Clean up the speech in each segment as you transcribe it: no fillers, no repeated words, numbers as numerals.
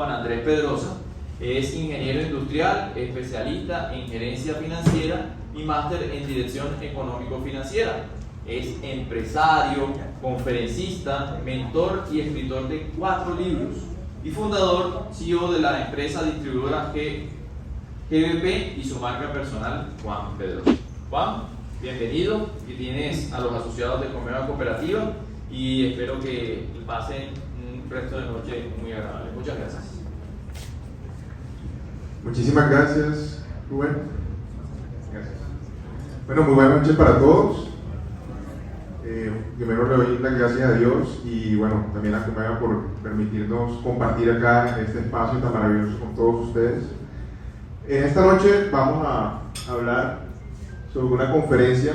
Juan Andrés Pedrosa. Es ingeniero industrial, especialista en gerencia financiera y máster en dirección económico-financiera. Es empresario, conferencista, mentor y escritor de 4 libros y fundador, CEO de la empresa distribuidora GBP y su marca personal, Juan Pedrosa. Juan, bienvenido, y tienes a los asociados de Comeva Cooperativa y espero que pasen un resto de noche muy agradable. Muchas gracias. Muchísimas gracias, Rubén. Gracias. Bueno, muy buenas noches para todos. Primero le doy las gracias a Dios y bueno, también a Comeva por permitirnos compartir acá en este espacio tan maravilloso con todos ustedes. En esta noche vamos a hablar sobre una conferencia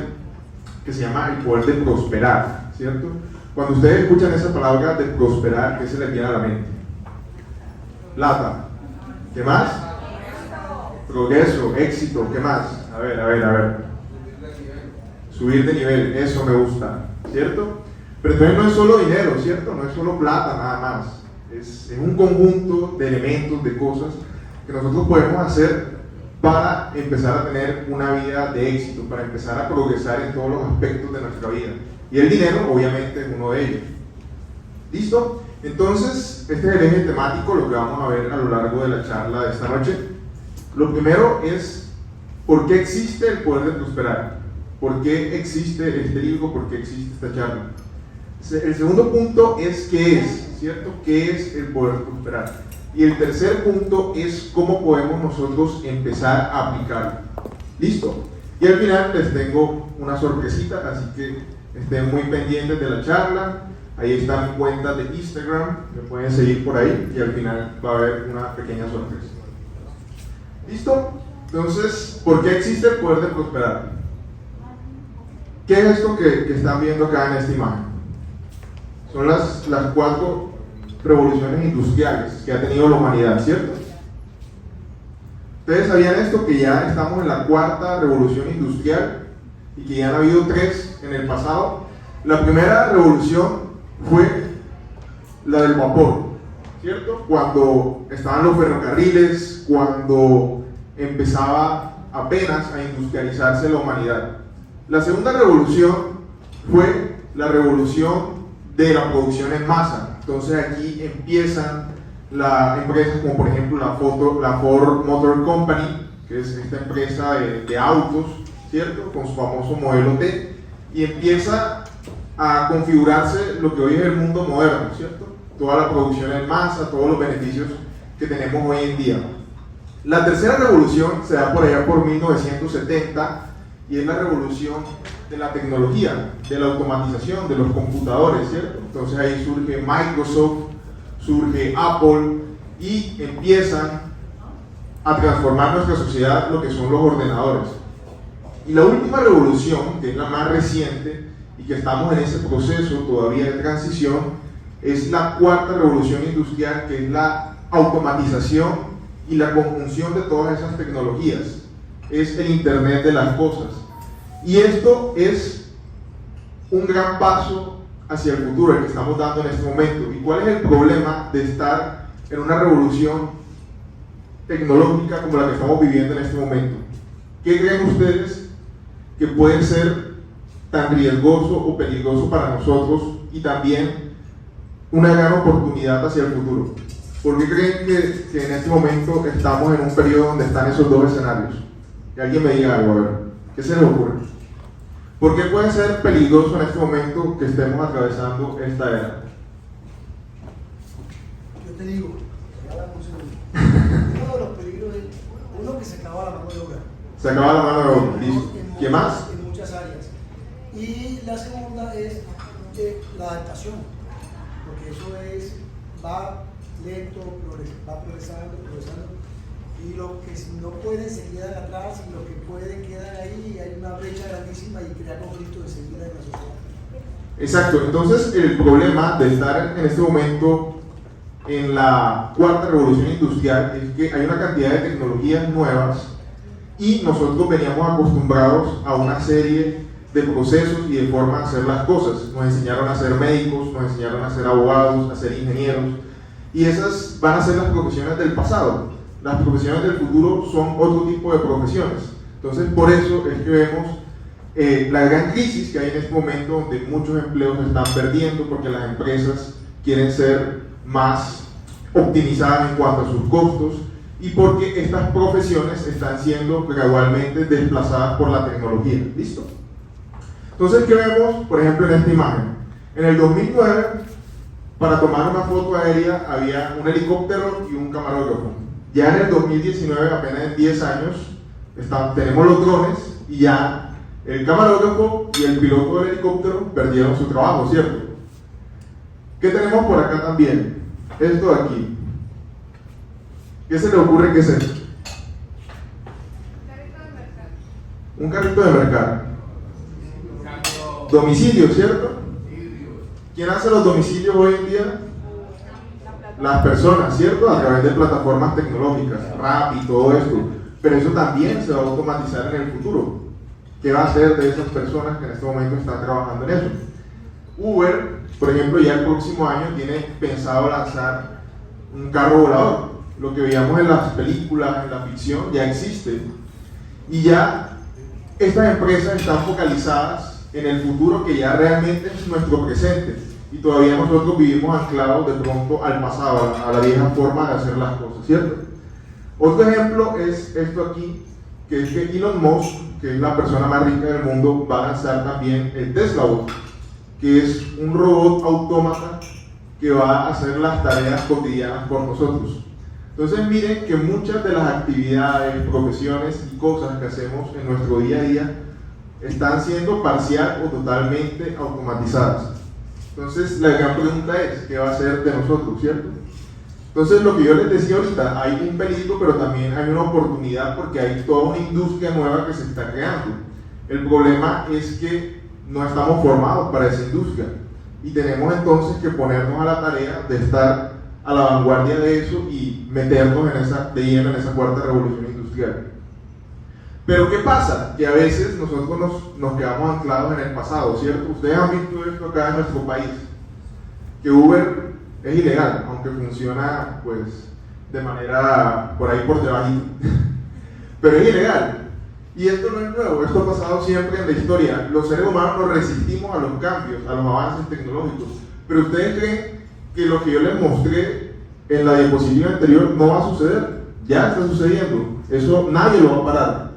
que se llama El Poder de Prosperar, ¿cierto? Cuando ustedes escuchan esa palabra de prosperar, ¿qué se les viene a la mente? Plata. ¿Qué más? Progreso, éxito, ¿qué más? A ver. Subir de nivel, eso me gusta, ¿cierto? Pero entonces no es solo dinero, ¿cierto? No es solo plata, nada más. Es un conjunto de elementos, de cosas que nosotros podemos hacer para empezar a tener una vida de éxito, para empezar a progresar en todos los aspectos de nuestra vida. Y el dinero, obviamente, es uno de ellos. ¿Listo? Entonces, este es el eje temático, lo que vamos a ver a lo largo de la charla de esta noche. Lo primero es, ¿por qué existe el poder de prosperar? ¿Por qué existe este libro? ¿Por qué existe esta charla? El segundo punto es ¿qué es? ¿Cierto? ¿Qué es el poder de prosperar? Y el tercer punto es cómo podemos nosotros empezar a aplicarlo. ¿Listo? Y al final les tengo una sorpresita, así que estén muy pendientes de la charla. Ahí está mi cuenta de Instagram, me pueden seguir por ahí y al final va a haber una pequeña sorpresa. ¿Listo? Entonces, ¿por qué existe el poder de prosperar? ¿Qué es esto que están viendo acá en esta imagen? Son las 4 revoluciones industriales que ha tenido la humanidad, ¿cierto? ¿Ustedes sabían esto? Que ya estamos en la 4ª revolución industrial y que ya han habido 3 en el pasado. La primera revolución fue la del vapor, ¿cierto? Cuando estaban los ferrocarriles, cuando empezaba apenas a industrializarse la humanidad. La segunda revolución fue la revolución de la producción en masa. Entonces aquí empiezan las empresas como por ejemplo la Ford Motor Company, que es esta empresa de autos, ¿cierto? Con su famoso modelo T, y empieza a configurarse lo que hoy es el mundo moderno, ¿cierto? Toda la producción en masa, todos los beneficios que tenemos hoy en día. La tercera revolución se da por allá por 1970 y es la revolución de la tecnología, de la automatización, de los computadores, ¿cierto? Entonces ahí surge Microsoft, surge Apple y empiezan a transformar nuestra sociedad lo que son los ordenadores. Y la última revolución, que es la más reciente y que estamos en ese proceso todavía de transición, es la 4ª revolución industrial, que es la automatización y la conjunción de todas esas tecnologías. Es el Internet de las cosas. Y esto es un gran paso hacia el futuro, el que estamos dando en este momento. ¿Y cuál es el problema de estar en una revolución tecnológica como la que estamos viviendo en este momento? ¿Qué creen ustedes que puede ser tan riesgoso o peligroso para nosotros y también una gran oportunidad hacia el futuro? ¿Por qué creen que en este momento estamos en un periodo donde están esos 2 escenarios? Que alguien me diga algo, a ver, ¿qué se les ocurre? ¿Por qué puede ser peligroso en este momento que estemos atravesando esta era? Yo te digo, uno de los peligros es, uno, que se acaba la mano de obra. Se acaba la mano de obra, listo. ¿Qué más? En muchas áreas. Y la segunda es la adaptación, porque eso va lento, va progresando, y los que no pueden se quedan atrás, y los que pueden quedan ahí, y hay una brecha grandísima y crea conflictos de seguida en la sociedad. Exacto, entonces el problema de estar en este momento en la 4ª revolución industrial es que hay una cantidad de tecnologías nuevas y nosotros veníamos acostumbrados a una serie de procesos y de formas de hacer las cosas. Nos enseñaron a ser médicos, nos enseñaron a ser abogados, a ser ingenieros, y esas van a ser las profesiones del pasado. Las profesiones del futuro son otro tipo de profesiones. Entonces, por eso es que vemos la gran crisis que hay en este momento, donde muchos empleos se están perdiendo porque las empresas quieren ser más optimizadas en cuanto a sus costos y porque estas profesiones están siendo gradualmente desplazadas por la tecnología. ¿Listo? Entonces, ¿qué vemos, por ejemplo, en esta imagen? En el 2009, para tomar una foto aérea había un helicóptero y un camarógrafo. Ya en el 2019, apenas en 10 años, tenemos los drones y ya el camarógrafo y el piloto del helicóptero perdieron su trabajo, ¿cierto? ¿Qué tenemos por acá también? Esto de aquí. ¿Qué se le ocurre que es esto? Un carrito de mercado. Domicilio, ¿cierto? ¿Quién hace los domicilios hoy en día? Las personas, ¿cierto? A través de plataformas tecnológicas, Rappi y todo esto. Pero eso también se va a automatizar en el futuro. ¿Qué va a hacer de esas personas que en este momento están trabajando en eso? Uber, por ejemplo, ya el próximo año tiene pensado lanzar un carro volador. Lo que veíamos en las películas, en la ficción, ya existe. Y ya estas empresas están focalizadas en el futuro, que ya realmente es nuestro presente. Y todavía nosotros vivimos anclados de pronto al pasado, a la vieja forma de hacer las cosas, ¿cierto? Otro ejemplo es esto aquí, que es que Elon Musk, que es la persona más rica del mundo, va a lanzar también el Tesla Bot, que es un robot autómata que va a hacer las tareas cotidianas por nosotros. Entonces miren que muchas de las actividades, profesiones y cosas que hacemos en nuestro día a día están siendo parcial o totalmente automatizadas. Entonces la gran pregunta es, ¿qué va a ser de nosotros, cierto? Entonces lo que yo les decía ahorita, hay un peligro, pero también hay una oportunidad, porque hay toda una industria nueva que se está creando. El problema es que no estamos formados para esa industria y tenemos entonces que ponernos a la tarea de estar a la vanguardia de eso y meternos de lleno en esa cuarta revolución industrial. Pero ¿qué pasa? Que a veces nosotros nos quedamos anclados en el pasado, ¿cierto? Ustedes han visto esto acá en nuestro país, que Uber es ilegal, aunque funciona pues de manera por ahí por debajito, pero es ilegal. Y esto no es nuevo, esto ha pasado siempre en la historia. Los seres humanos nos resistimos a los cambios, a los avances tecnológicos. Pero ustedes creen que lo que yo les mostré en la diapositiva anterior no va a suceder. Ya está sucediendo, eso nadie lo va a parar.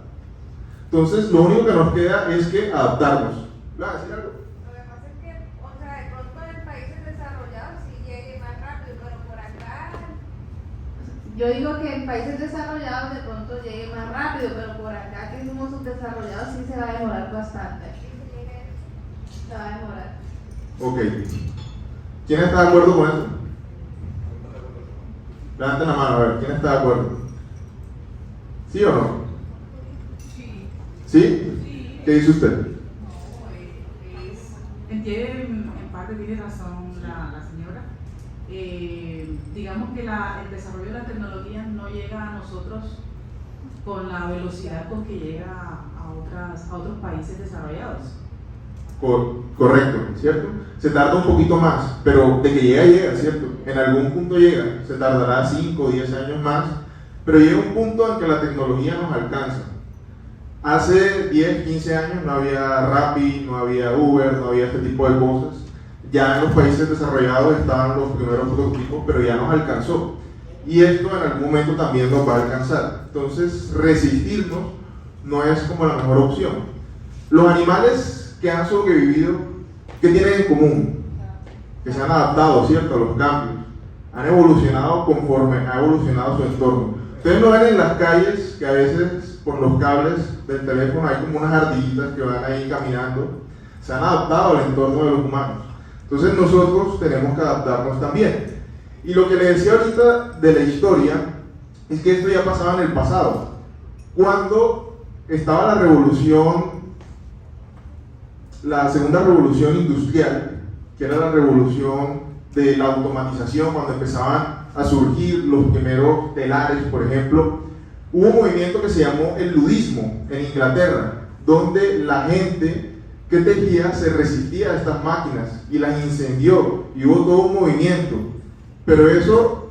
Entonces lo único que nos queda es que adaptarnos. ¿Va a decir algo? Lo que pasa es que, o sea, de pronto en países desarrollados sí llegue más rápido, pero por acá, yo digo que en países desarrollados de pronto llegue más rápido, pero por acá que somos subdesarrollados sí se va a demorar bastante. Se va a demorar. Ok. ¿Quién está de acuerdo con eso? Levanten la mano, a ver, ¿quién está de acuerdo? ¿Sí o no? ¿Sí? ¿Qué dice usted? En parte tiene razón la señora. Digamos que el desarrollo de la tecnología no llega a nosotros con la velocidad con que llega a otros países desarrollados. Correcto, ¿cierto? Se tarda un poquito más, pero de que llega, ¿cierto? En algún punto llega, se tardará 5 o 10 años más, pero llega un punto en que la tecnología nos alcanza. Hace 10, 15 años no había Rappi, no había Uber, no había este tipo de cosas. Ya en los países desarrollados estaban los primeros prototipos, pero ya nos alcanzó. Y esto en algún momento también nos va a alcanzar. Entonces, resistirnos no es como la mejor opción. Los animales que han sobrevivido, ¿qué tienen en común? Que se han adaptado, ¿cierto?, a los cambios. Han evolucionado conforme ha evolucionado su entorno. Ustedes no ven en las calles que a veces por los cables del teléfono hay como unas ardillitas que van ahí caminando. Se han adaptado al entorno de los humanos. Entonces nosotros tenemos que adaptarnos también. Y lo que les decía ahorita de la historia es que esto ya pasaba en el pasado. Cuando estaba la revolución, la segunda revolución industrial, que era la revolución de la automatización, cuando empezaban a surgir los primeros telares, por ejemplo, hubo un movimiento que se llamó el ludismo en Inglaterra, donde la gente que tejía se resistía a estas máquinas y las incendió, y hubo todo un movimiento. Pero eso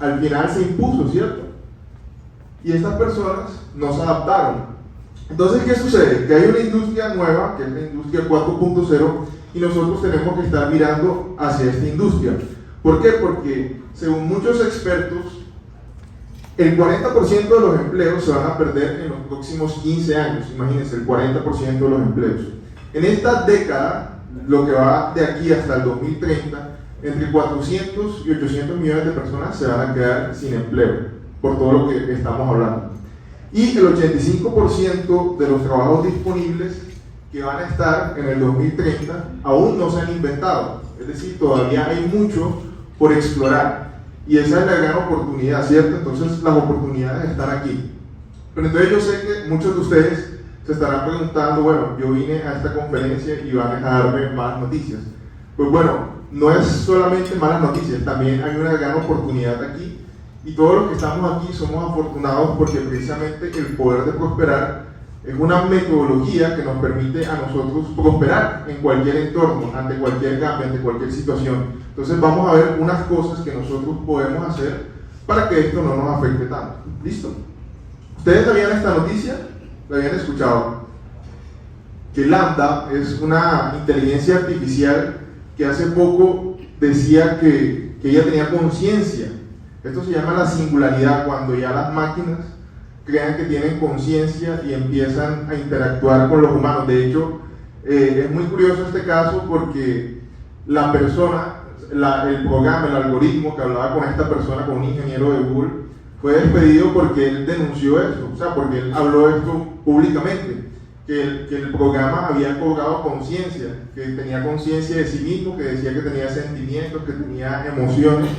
al final se impuso, ¿cierto? Y estas personas no se adaptaron. Entonces, ¿qué sucede? Que hay una industria nueva, que es la industria 4.0, y nosotros tenemos que estar mirando hacia esta industria. ¿Por qué? Porque, según muchos expertos, el 40% de los empleos se van a perder en los próximos 15 años. Imagínense, el 40% de los empleos. En esta década, lo que va de aquí hasta el 2030, entre 400 y 800 millones de personas se van a quedar sin empleo, por todo lo que estamos hablando. Y el 85% de los trabajos disponibles que van a estar en el 2030 aún no se han inventado. Es decir, todavía hay mucho por explorar. Y esa es la gran oportunidad, ¿cierto? Entonces las oportunidades están aquí. Pero entonces yo sé que muchos de ustedes se estarán preguntando, bueno, yo vine a esta conferencia y van a darme malas noticias. Pues bueno, no es solamente malas noticias, también hay una gran oportunidad aquí. Y todos los que estamos aquí somos afortunados porque precisamente el poder de prosperar es una metodología que nos permite a nosotros prosperar en cualquier entorno, ante cualquier cambio, ante cualquier situación. Entonces vamos a ver unas cosas que nosotros podemos hacer para que esto no nos afecte tanto. ¿Listo? ¿Ustedes sabían esta noticia? ¿La habían escuchado? Que Lambda es una inteligencia artificial que hace poco decía que ella tenía conciencia. Esto se llama la singularidad, cuando ya las máquinas crean que tienen conciencia y empiezan a interactuar con los humanos. De hecho, es muy curioso este caso porque la persona, el programa, el algoritmo que hablaba con esta persona, con un ingeniero de Google, fue despedido porque él denunció esto, o sea, porque él habló esto públicamente, que el programa había cobrado conciencia, que tenía conciencia de sí mismo, que decía que tenía sentimientos, que tenía emociones,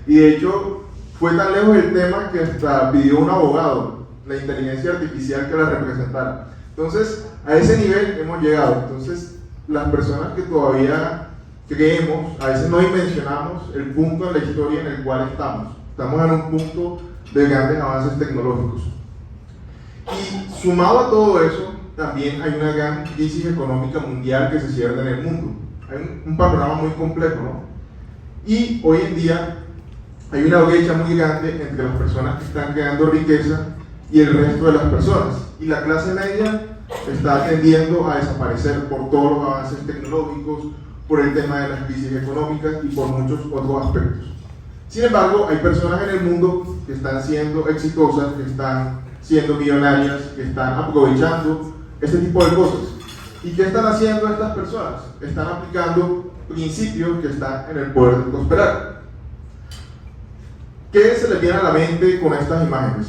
y de hecho fue tan lejos el tema que hasta pidió un abogado, la inteligencia artificial, que la representara. Entonces, a ese nivel hemos llegado. Entonces, las personas que todavía creemos, a veces no dimensionamos el punto en la historia en el cual estamos. Estamos en un punto de grandes avances tecnológicos. Y sumado a todo eso, también hay una gran crisis económica mundial que se cierra en el mundo. Hay un panorama muy complejo, ¿no? Y hoy en día hay una brecha muy grande entre las personas que están creando riqueza y el resto de las personas. Y la clase media está tendiendo a desaparecer por todos los avances tecnológicos, por el tema de las crisis económicas y por muchos otros aspectos. Sin embargo, hay personas en el mundo que están siendo exitosas, que están siendo millonarias, que están aprovechando este tipo de cosas. ¿Y qué están haciendo estas personas? Están aplicando principios que están en el poder de prosperar. ¿Qué se les viene a la mente con estas imágenes?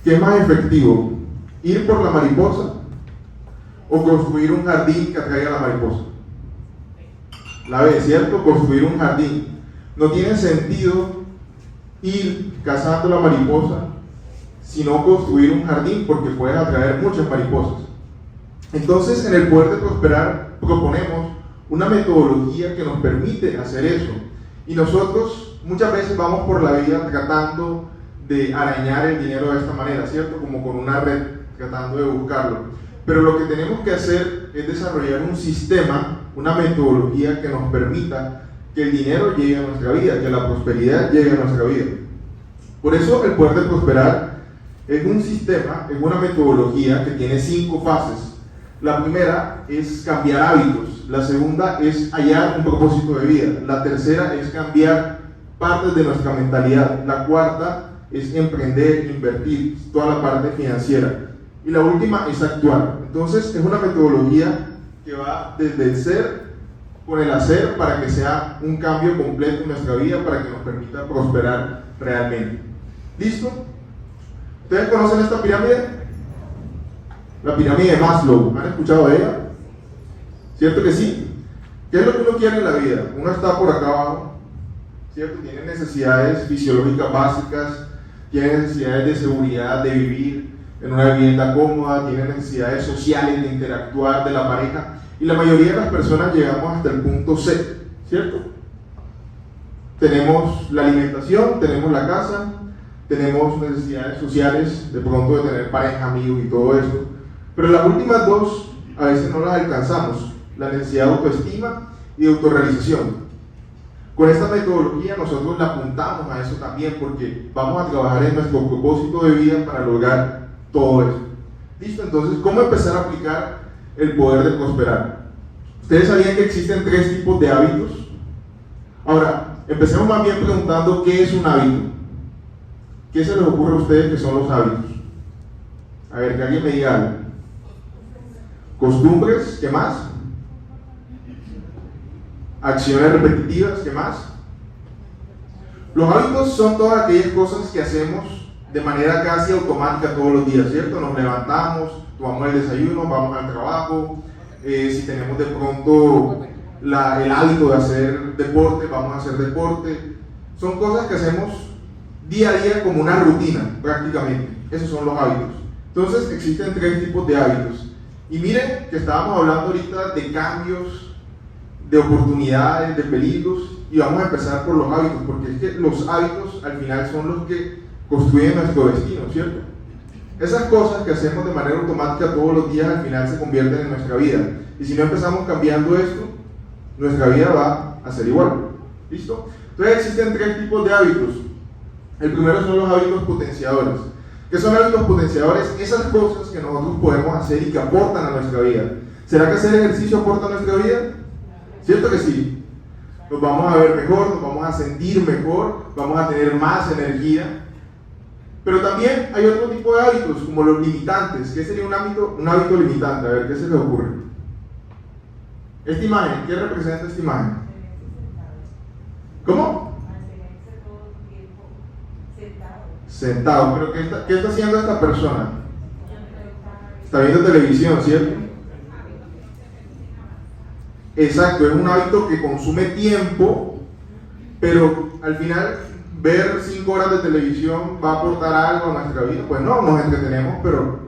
¿Qué es más efectivo? ¿Ir por la mariposa o construir un jardín que atraiga a la mariposa? La B, ¿cierto? Construir un jardín. No tiene sentido ir cazando la mariposa, sino construir un jardín, porque puedes atraer muchas mariposas. Entonces, en el poder de prosperar proponemos una metodología que nos permite hacer eso. Y nosotros muchas veces vamos por la vida tratando de arañar el dinero de esta manera, ¿cierto? Como con una red, tratando de buscarlo. Pero lo que tenemos que hacer es desarrollar un sistema, una metodología que nos permita que el dinero llegue a nuestra vida, que la prosperidad llegue a nuestra vida. Por eso el poder de prosperar es un sistema, es una metodología que tiene 5 fases. La primera es cambiar hábitos, la segunda es hallar un propósito de vida, la tercera es cambiar partes de nuestra mentalidad, la cuarta es emprender, invertir, toda la parte financiera, y la última es actuar. Entonces es una metodología que va desde el ser con el hacer para que sea un cambio completo en nuestra vida, para que nos permita prosperar realmente. ¿Listo? ¿Ustedes conocen esta pirámide? La pirámide de Maslow. ¿Han escuchado de ella? ¿Cierto que sí? ¿Qué es lo que uno quiere en la vida? Uno está por acá abajo, ¿cierto? Tiene necesidades fisiológicas básicas, tiene necesidades de seguridad, de vivir en una vivienda cómoda, tiene necesidades sociales, de interactuar, de la pareja. Y la mayoría de las personas llegamos hasta el punto C, ¿cierto? Tenemos la alimentación, tenemos la casa, tenemos necesidades sociales, de pronto de tener pareja, amigos y todo eso. Pero las últimas dos a veces no las alcanzamos, la necesidad de autoestima y de autorrealización. Con esta metodología nosotros le apuntamos a eso también, porque vamos a trabajar en nuestro propósito de vida para lograr todo eso. ¿Listo? Entonces, ¿cómo empezar a aplicar el poder de prosperar? ¿Ustedes sabían que existen 3 tipos de hábitos? Ahora, empecemos más bien preguntando ¿qué es un hábito? ¿Qué se les ocurre a ustedes que son los hábitos? A ver, que alguien me diga algo. Costumbres, ¿qué más? Acciones repetitivas, ¿qué más? Los hábitos son todas aquellas cosas que hacemos de manera casi automática todos los días, ¿cierto? Nos levantamos, tomamos el desayuno, vamos al trabajo, si tenemos de pronto el hábito de hacer deporte, vamos a hacer deporte. Son cosas que hacemos día a día como una rutina, prácticamente. Esos son los hábitos. Entonces existen 3 tipos de hábitos. Y miren que estábamos hablando ahorita de cambios, de oportunidades, de peligros, y vamos a empezar por los hábitos, porque es que los hábitos al final son los que construyen nuestro destino, ¿cierto? Esas cosas que hacemos de manera automática todos los días al final se convierten en nuestra vida, y si no empezamos cambiando esto, nuestra vida va a ser igual. ¿Listo? Entonces existen 3 tipos de hábitos. El primero son los hábitos potenciadores. ¿Qué son hábitos potenciadores? Esas cosas que nosotros podemos hacer y que aportan a nuestra vida. ¿Será que hacer ejercicio aporta a nuestra vida? ¿Cierto que sí? Nos vamos a ver mejor, nos vamos a sentir mejor, vamos a tener más energía. Pero también hay otro tipo de hábitos, como los limitantes. ¿Qué sería un hábito limitante? A ver, ¿qué se les ocurre? Esta imagen, ¿qué representa esta imagen? ¿Cómo? Sentado. ¿Pero qué está haciendo esta persona? Está viendo televisión, ¿cierto? Exacto, es un hábito que consume tiempo, pero al final ver 5 horas de televisión va a aportar algo a nuestra vida. Pues no, nos entretenemos, pero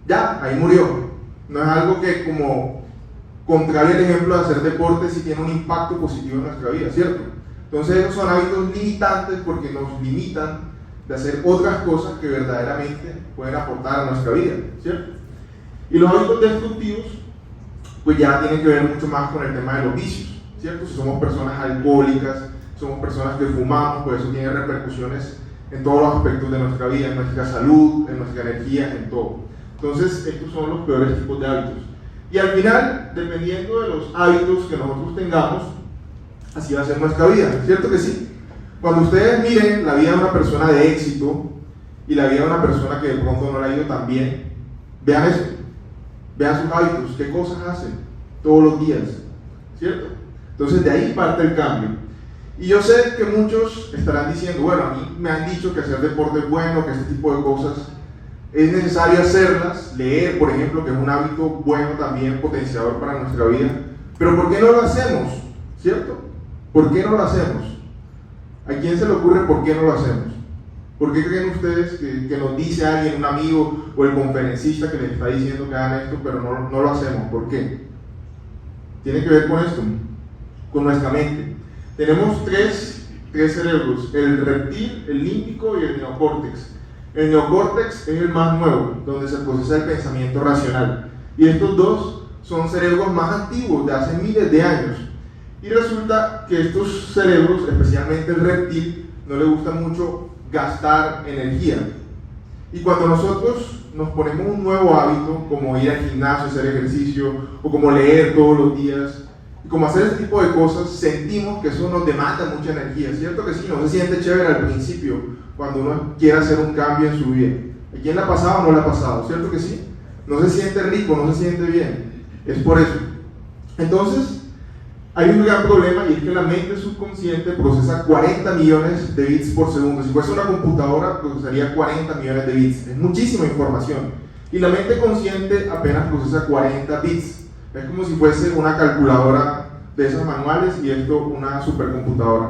ya, ahí murió. No es algo que, como contrario al ejemplo de hacer deporte, sí tiene un impacto positivo en nuestra vida, ¿cierto? Entonces esos son hábitos limitantes porque nos limitan de hacer otras cosas que verdaderamente pueden aportar a nuestra vida, ¿cierto? Y los hábitos destructivos pues ya tienen que ver mucho más con el tema de los vicios, ¿cierto? Si somos personas alcohólicas, somos personas que fumamos, pues eso tiene repercusiones en todos los aspectos de nuestra vida, en nuestra salud, en nuestra energía, en todo. Entonces, estos son los peores tipos de hábitos. Y al final, dependiendo de los hábitos que nosotros tengamos, así va a ser nuestra vida, ¿cierto que sí? Cuando ustedes miren la vida de una persona de éxito y la vida de una persona que de pronto no le ha ido tan bien, vean eso. Vean sus hábitos, qué cosas hacen todos los días, ¿cierto? Entonces de ahí parte el cambio. Y yo sé que muchos estarán diciendo, bueno, a mí me han dicho que hacer deporte es bueno, que este tipo de cosas es necesario hacerlas, leer, por ejemplo, que es un hábito bueno también, potenciador para nuestra vida, pero ¿por qué no lo hacemos? ¿Cierto? ¿Por qué no lo hacemos? ¿A quién se le ocurre por qué no lo hacemos? ¿Por qué creen ustedes que nos dice alguien, un amigo o el conferencista que les está diciendo que hagan esto, pero no lo hacemos? ¿Por qué? Tiene que ver con esto, con nuestra mente. Tenemos tres cerebros, el reptil, el límbico y el neocórtex. El neocórtex es el más nuevo, donde se procesa el pensamiento racional. Y estos dos son cerebros más antiguos, de hace miles de años. Y resulta que estos cerebros, especialmente el reptil, no le gusta mucho gastar energía. Y cuando nosotros nos ponemos un nuevo hábito, como ir al gimnasio, hacer ejercicio, o como leer todos los días, y como hacer ese tipo de cosas, sentimos que eso nos demanda mucha energía, ¿cierto que sí? No se siente chévere al principio, cuando uno quiere hacer un cambio en su vida. ¿A quién le ha pasado o no le ha pasado? ¿Cierto que sí? No se siente rico, no se siente bien. Es por eso. Entonces, hay un gran problema, y es que la mente subconsciente procesa 40 millones de bits por segundo. Si fuese una computadora, procesaría 40 millones de bits. Es muchísima información. Y la mente consciente apenas procesa 40 bits. Es como si fuese una calculadora de esas manuales y esto una supercomputadora.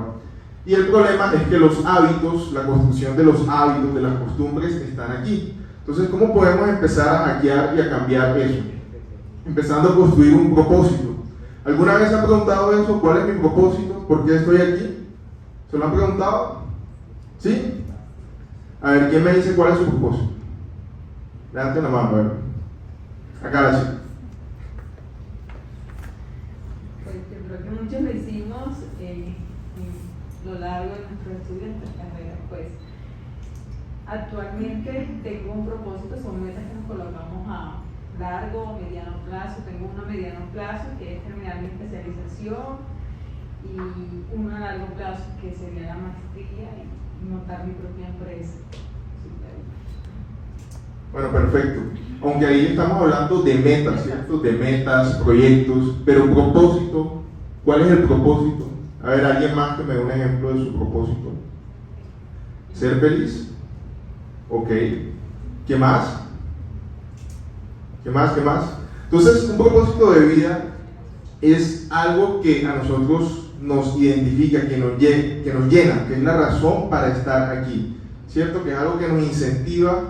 Y el problema es que los hábitos, la construcción de los hábitos, de las costumbres, están aquí. Entonces, ¿cómo podemos empezar a hackear y a cambiar eso? Empezando a construir un propósito. ¿Alguna vez se han preguntado eso? ¿Cuál es mi propósito? ¿Por qué estoy aquí? ¿Se lo han preguntado? ¿Sí? A ver, ¿quién me dice cuál es su propósito? Levanten la mano, a ver. Acá la chica. Pues yo creo que muchos lo hicimos lo largo de nuestros estudios, de nuestras carreras, pues actualmente tengo un propósito, son metas que nos colocamos a largo o mediano plazo. Tengo una a mediano plazo que es terminar mi especialización y una a largo plazo que sería la maestría y montar mi propia empresa. Bueno, perfecto. Aunque ahí estamos hablando de metas, ¿cierto? De metas, proyectos, pero propósito, ¿cuál es el propósito? A ver, alguien más que me dé un ejemplo de su propósito. ¿Ser feliz? Ok. ¿Qué más? ¿Qué más? ¿Qué más? Entonces, un propósito de vida es algo que a nosotros nos identifica, que nos llena, que es la razón para estar aquí, ¿cierto? Que es algo que nos incentiva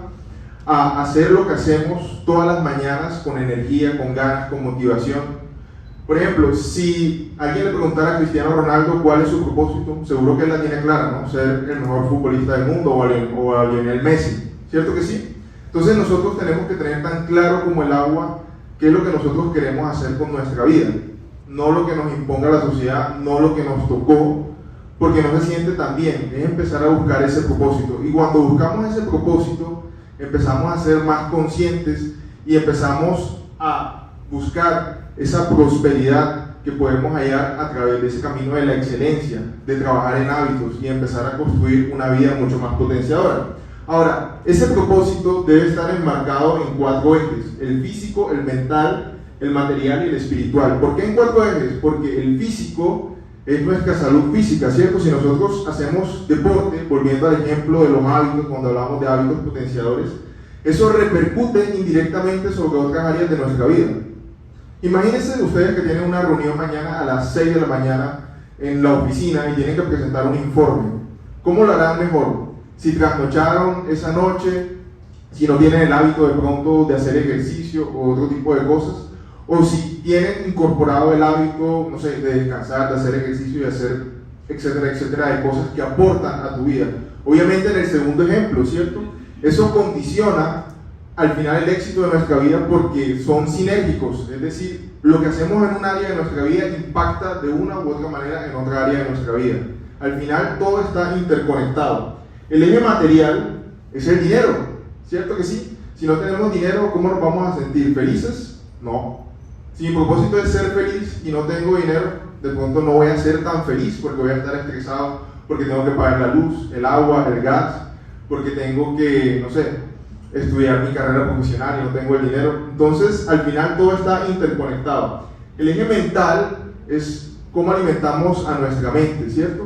a hacer lo que hacemos todas las mañanas con energía, con ganas, con motivación. Por ejemplo, si alguien le preguntara a Cristiano Ronaldo cuál es su propósito, seguro que él la tiene clara, ¿no? Ser el mejor futbolista del mundo o a Lionel Messi, ¿cierto que sí? Entonces nosotros tenemos que tener tan claro como el agua qué es lo que nosotros queremos hacer con nuestra vida, no lo que nos imponga la sociedad, no lo que nos tocó, porque no se siente tan bien. Es empezar a buscar ese propósito, y cuando buscamos ese propósito empezamos a ser más conscientes y empezamos a buscar esa prosperidad que podemos hallar a través de ese camino de la excelencia, de trabajar en hábitos y empezar a construir una vida mucho más potenciadora. Ahora, ese propósito debe estar enmarcado en 4 ejes: el físico, el mental, el material y el espiritual. ¿Por qué en 4 ejes? Porque el físico es nuestra salud física, ¿cierto? Si nosotros hacemos deporte, volviendo al ejemplo de los hábitos, cuando hablamos de hábitos potenciadores, eso repercute indirectamente sobre otras áreas de nuestra vida. Imagínense ustedes que tienen una reunión mañana a las 6 de la mañana en la oficina y tienen que presentar un informe. ¿Cómo lo harán mejor? Si trasnocharon esa noche, si no tienen el hábito de pronto de hacer ejercicio o otro tipo de cosas, o si tienen incorporado el hábito, no sé, de descansar, de hacer ejercicio y hacer etcétera, etcétera, de cosas que aportan a tu vida. Obviamente en el segundo ejemplo, ¿cierto? Eso condiciona al final el éxito de nuestra vida porque son sinérgicos, es decir, lo que hacemos en un área de nuestra vida impacta de una u otra manera en otra área de nuestra vida. Al final todo está interconectado. El eje material es el dinero, ¿cierto que sí? Si no tenemos dinero, ¿cómo nos vamos a sentir? ¿Felices? No. Si mi propósito es ser feliz y no tengo dinero, de pronto no voy a ser tan feliz porque voy a estar estresado, porque tengo que pagar la luz, el agua, el gas, porque tengo que, no sé, estudiar mi carrera profesional y no tengo el dinero. Entonces, al final todo está interconectado. El eje mental es cómo alimentamos a nuestra mente, ¿cierto?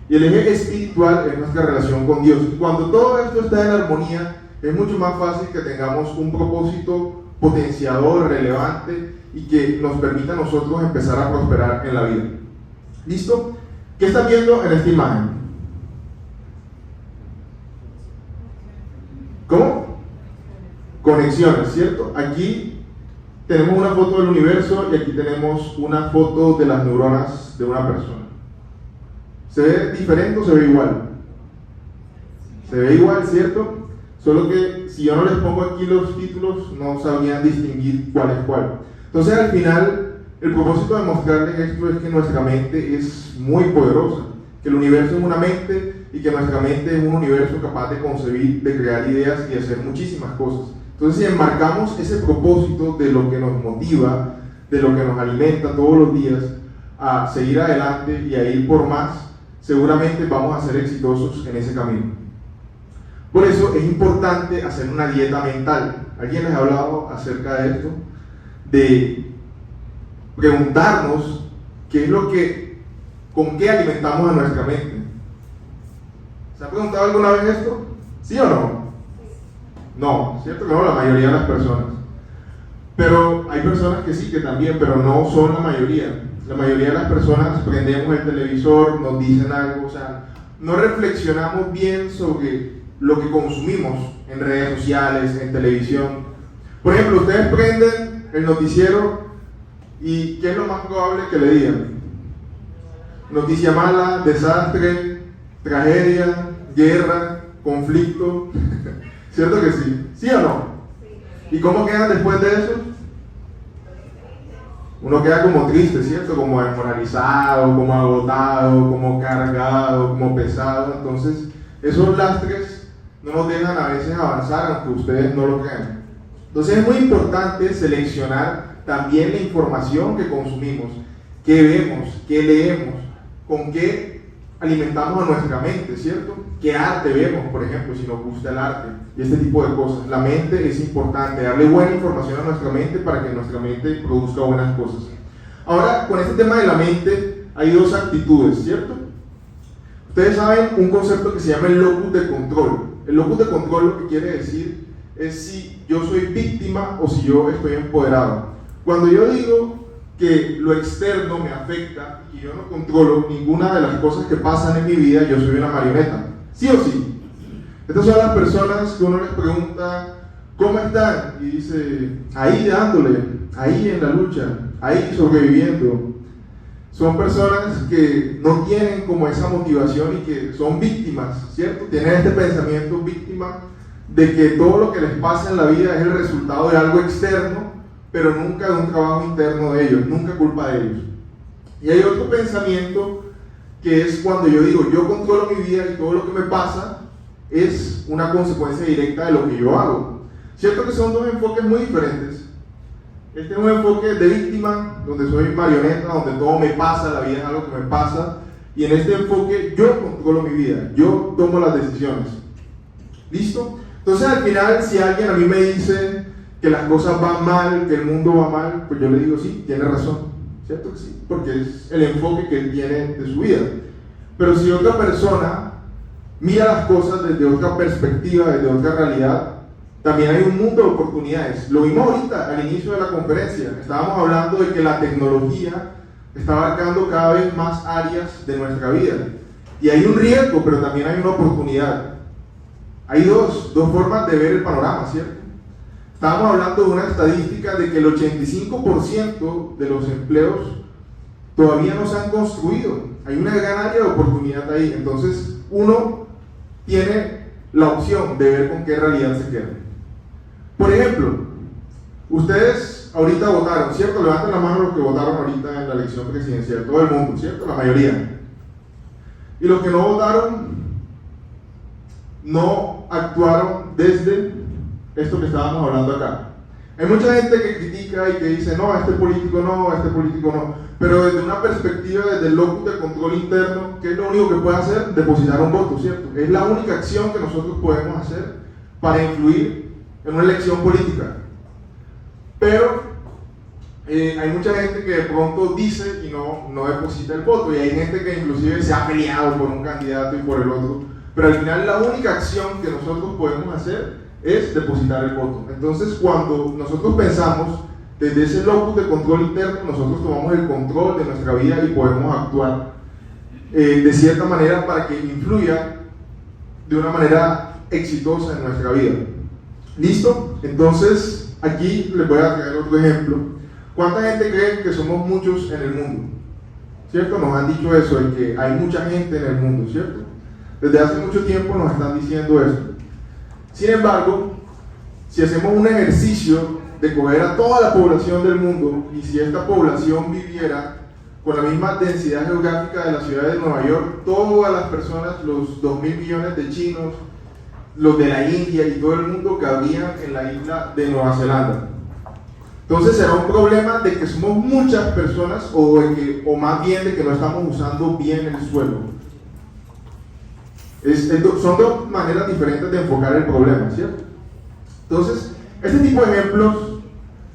Y el eje espiritual es nuestra relación con Dios. Y cuando todo esto está en armonía, es mucho más fácil que tengamos un propósito potenciador, relevante y que nos permita a nosotros empezar a prosperar en la vida. ¿Listo? ¿Qué están viendo en esta imagen? ¿Cómo? Conexiones, ¿cierto? Aquí tenemos una foto del universo y aquí tenemos una foto de las neuronas de una persona. ¿Se ve diferente o se ve igual? Se ve igual, ¿cierto? Solo que si yo no les pongo aquí los títulos, no sabrían distinguir cuál es cuál. Entonces, al final, el propósito de mostrarles esto es que nuestra mente es muy poderosa, que el universo es una mente y que nuestra mente es un universo capaz de concebir, de crear ideas y hacer muchísimas cosas. Entonces, si enmarcamos ese propósito de lo que nos motiva, de lo que nos alimenta todos los días a seguir adelante y a ir por más, seguramente vamos a ser exitosos en ese camino. Por eso es importante hacer una dieta mental. ¿Alguien les ha hablado acerca de esto? De preguntarnos qué es lo que, con qué alimentamos a nuestra mente. ¿Se ha preguntado alguna vez esto? ¿Sí o no? No, ¿cierto que no? La mayoría de las personas. Pero hay personas que sí, que también, pero no son la mayoría. La mayoría de las personas prendemos el televisor, nos dicen algo, o sea, no reflexionamos bien sobre lo que consumimos en redes sociales, en televisión. Por ejemplo, ustedes prenden el noticiero y ¿qué es lo más probable que le digan? Noticia mala, desastre, tragedia, guerra, conflicto. ¿Cierto que sí? ¿Sí o no? ¿Y cómo quedan después de eso? uno queda como triste, ¿cierto? Como desmoralizado, como agotado, como cargado, como pesado. Entonces, esos lastres no nos dejan a veces avanzar, aunque ustedes no lo crean. Entonces, es muy importante seleccionar también la información que consumimos, qué vemos, qué leemos, con qué alimentamos a nuestra mente, ¿cierto? ¿Qué arte vemos, por ejemplo, si nos gusta el arte? Y este tipo de cosas. La mente es importante, darle buena información a nuestra mente para que nuestra mente produzca buenas cosas. Ahora, con este tema de la mente, hay dos actitudes, ¿cierto? Ustedes saben un concepto que se llama el locus de control. El locus de control lo que quiere decir es si yo soy víctima o si yo estoy empoderado. Cuando yo digo que lo externo me afecta y yo no controlo ninguna de las cosas que pasan en mi vida, yo soy una marioneta, ¿sí o sí? Estas son las personas que uno les pregunta ¿cómo están? Y dice, ahí dándole, ahí en la lucha, ahí sobreviviendo. Son personas que no tienen como esa motivación y que son víctimas, ¿cierto? Tienen este pensamiento víctima de que todo lo que les pasa en la vida es el resultado de algo externo, pero nunca de un trabajo interno de ellos, nunca culpa de ellos. Y hay otro pensamiento que es cuando yo digo, yo controlo mi vida y todo lo que me pasa es una consecuencia directa de lo que yo hago. Cierto que son dos enfoques muy diferentes. Este es un enfoque de víctima, donde soy marioneta, donde todo me pasa, la vida es algo que me pasa, y en este enfoque yo controlo mi vida, yo tomo las decisiones. ¿Listo? Entonces al final, si alguien a mí me dice que las cosas van mal, que el mundo va mal, pues yo le digo sí, tiene razón, ¿cierto que sí? Porque es el enfoque que él tiene de su vida. Pero si otra persona mira las cosas desde otra perspectiva, desde otra realidad, también hay un mundo de oportunidades. Lo vimos ahorita al inicio de la conferencia, estábamos hablando de que la tecnología está abarcando cada vez más áreas de nuestra vida. Y hay un riesgo, pero también hay una oportunidad. Hay dos formas de ver el panorama, ¿cierto? Estábamos hablando de una estadística de que el 85% de los empleos todavía no se han construido. Hay una gran área de oportunidad ahí. Entonces, uno tiene la opción de ver con qué realidad se queda. Por ejemplo, ustedes ahorita votaron, ¿cierto? Levanten la mano los que votaron ahorita en la elección presidencial. Todo el mundo, ¿cierto? La mayoría. Y los que no votaron, no actuaron desde esto que estábamos hablando acá. Hay mucha gente que critica y que dice, no, este político no, pero desde una perspectiva, desde el locus de control interno, ¿qué es lo único que puede hacer? Depositar un voto, ¿cierto? Es la única acción que nosotros podemos hacer para influir en una elección política. Pero hay mucha gente que de pronto dice y no deposita el voto, y hay gente que inclusive se ha peleado por un candidato y por el otro, pero al final la única acción que nosotros podemos hacer es depositar el voto. Entonces, cuando nosotros pensamos desde ese locus de control interno, nosotros tomamos el control de nuestra vida y podemos actuar de cierta manera para que influya de una manera exitosa en nuestra vida. ¿Listo? Entonces, aquí les voy a traer otro ejemplo. ¿Cuánta gente cree que somos muchos en el mundo? ¿Cierto? Nos han dicho eso, de que hay mucha gente en el mundo, ¿cierto? Desde hace mucho tiempo nos están diciendo esto. Sin embargo, si hacemos un ejercicio de coger a toda la población del mundo, y si esta población viviera con la misma densidad geográfica de la ciudad de Nueva York, todas las personas, los 2.000 millones de chinos, los de la India y todo el mundo cabrían en la isla de Nueva Zelanda. Entonces será un problema de que somos muchas personas, o más bien de que no estamos usando bien el suelo. Son dos maneras diferentes de enfocar el problema, ¿cierto? Entonces, este tipo de ejemplos